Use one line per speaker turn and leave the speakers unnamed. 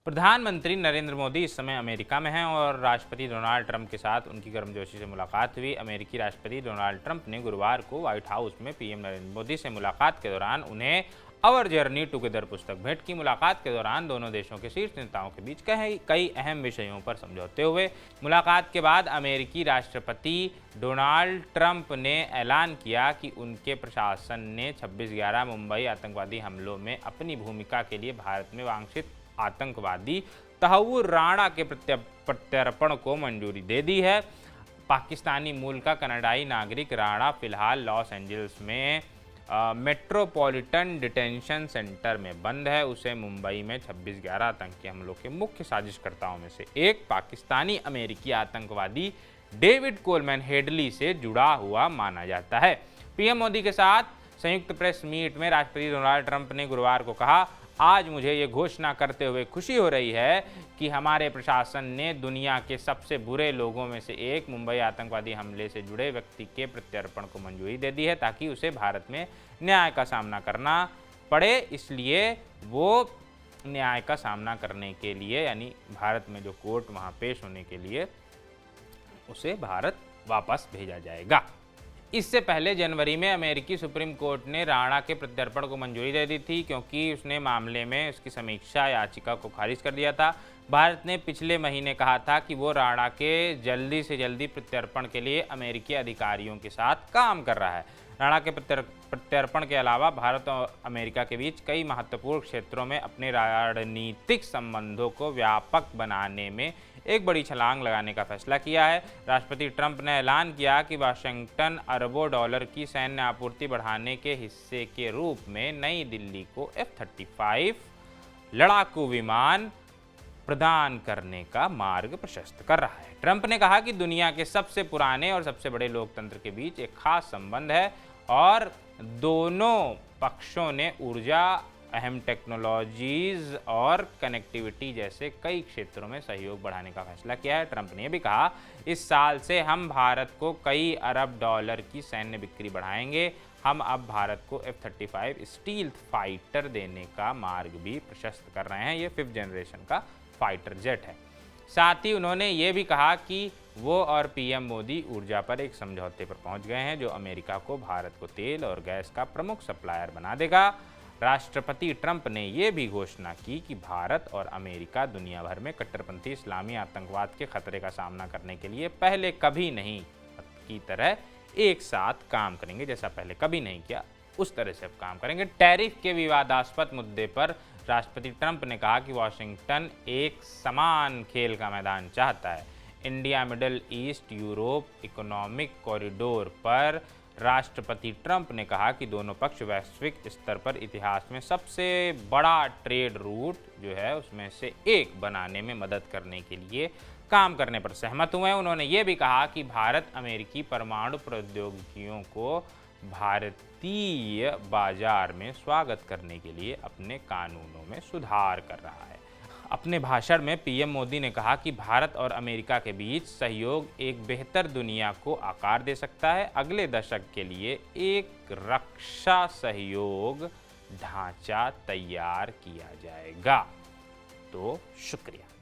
प्रधानमंत्री नरेंद्र मोदी इस समय अमेरिका में हैं और राष्ट्रपति डोनाल्ड ट्रंप के साथ उनकी गर्मजोशी से मुलाकात हुई। अमेरिकी राष्ट्रपति डोनाल्ड ट्रंप ने गुरुवार को व्हाइट हाउस में पीएम नरेंद्र मोदी से मुलाकात के दौरान उन्हें आवर जर्नी टुगेदर पुस्तक भेंट की। मुलाकात के दौरान दोनों देशों के शीर्ष नेताओं के बीच कई अहम विषयों पर समझौते हुए। मुलाकात के बाद अमेरिकी राष्ट्रपति डोनाल्ड ट्रंप ने ऐलान किया कि उनके प्रशासन ने 26/11 मुंबई आतंकवादी हमलों में अपनी भूमिका के लिए भारत में वांछित आतंकवादी तहव्वुर राणा के प्रत्यर्पण को मंजूरी दे दी है। पाकिस्तानी मूल का कनाडाई नागरिक राणा फिलहाल लॉस एंजल्स में मेट्रोपॉलिटन डिटेंशन सेंटर में बंद है। उसे मुंबई में 26/11 आतंकी हमलों के मुख्य साजिशकर्ताओं में से एक पाकिस्तानी अमेरिकी आतंकवादी डेविड कोलमैन हेडली से जुड़ा हुआ माना जाता है। पीएम मोदी के साथ संयुक्त प्रेस मीट में राष्ट्रपति डोनाल्ड ट्रंप ने गुरुवार को कहा, आज मुझे ये घोषणा करते हुए खुशी हो रही है कि हमारे प्रशासन ने दुनिया के सबसे बुरे लोगों में से एक मुंबई आतंकवादी हमले से जुड़े व्यक्ति के प्रत्यर्पण को मंजूरी दे दी है ताकि उसे भारत में न्याय का सामना करना पड़े। इसलिए वो न्याय का सामना करने के लिए यानी भारत में जो कोर्ट वहाँ पेश होने के लिए उसे भारत वापस भेजा जाएगा। इससे पहले जनवरी में अमेरिकी सुप्रीम कोर्ट ने राणा के प्रत्यर्पण को मंजूरी दे दी थी क्योंकि उसने मामले में उसकी समीक्षा याचिका को खारिज कर दिया था। भारत ने पिछले महीने कहा था कि वो राणा के जल्दी से जल्दी प्रत्यर्पण के लिए अमेरिकी अधिकारियों के साथ काम कर रहा है। राणा के प्रत्यर्पण के अलावा भारत और अमेरिका के बीच कई महत्वपूर्ण क्षेत्रों में अपने रणनीतिक संबंधों को व्यापक बनाने में एक बड़ी छलांग लगाने का फैसला किया है। राष्ट्रपति ट्रंप ने ऐलान किया कि वाशिंगटन अरबों डॉलर की सैन्य आपूर्ति बढ़ाने के हिस्से के रूप में नई दिल्ली को F-35 लड़ाकू विमान प्रदान करने का मार्ग प्रशस्त कर रहा है। ट्रंप ने कहा कि दुनिया के सबसे पुराने और सबसे बड़े लोकतंत्र के बीच एक खास संबंध है और दोनों पक्षों ने ऊर्जा, अहम टेक्नोलॉजीज और कनेक्टिविटी जैसे कई क्षेत्रों में सहयोग बढ़ाने का फैसला किया है। ट्रंप ने भी कहा, इस साल से हम भारत को कई अरब डॉलर की सैन्य बिक्री बढ़ाएंगे। हम अब भारत को F-35 स्टील्थ फाइटर देने का मार्ग भी प्रशस्त कर रहे हैं। ये 5th जनरेशन का फाइटर जेट है। साथ ही उन्होंने ये भी कहा कि वो और पीएम मोदी ऊर्जा पर एक समझौते पर पहुंच गए हैं जो अमेरिका को भारत को तेल और गैस का प्रमुख सप्लायर बना देगा। राष्ट्रपति ट्रंप ने यह भी घोषणा की कि भारत और अमेरिका दुनिया भर में कट्टरपंथी इस्लामी आतंकवाद के खतरे का सामना करने के लिए पहले कभी नहीं की तरह एक साथ काम करेंगे। जैसा पहले कभी नहीं किया उस तरह से अब काम करेंगे। टैरिफ के विवादास्पद मुद्दे पर राष्ट्रपति ट्रंप ने कहा कि वाशिंगटन एक समान खेल का मैदान चाहता है। India middle east Europe economic corridor पर राष्ट्रपति ट्रंप ने कहा कि दोनों पक्ष वैश्विक स्तर पर इतिहास में सबसे बड़ा ट्रेड रूट जो है उसमें से एक बनाने में मदद करने के लिए काम करने पर सहमत हुए हैं। उन्होंने ये भी कहा कि भारत अमेरिकी परमाणु प्रौद्योगिकियों को भारतीय बाजार में स्वागत करने के लिए अपने कानूनों में सुधार कर रहा है। अपने भाषण में पीएम मोदी ने कहा कि भारत और अमेरिका के बीच सहयोग एक बेहतर दुनिया को आकार दे सकता है। अगले दशक के लिए एक रक्षा सहयोग ढांचा तैयार किया जाएगा। तो शुक्रिया।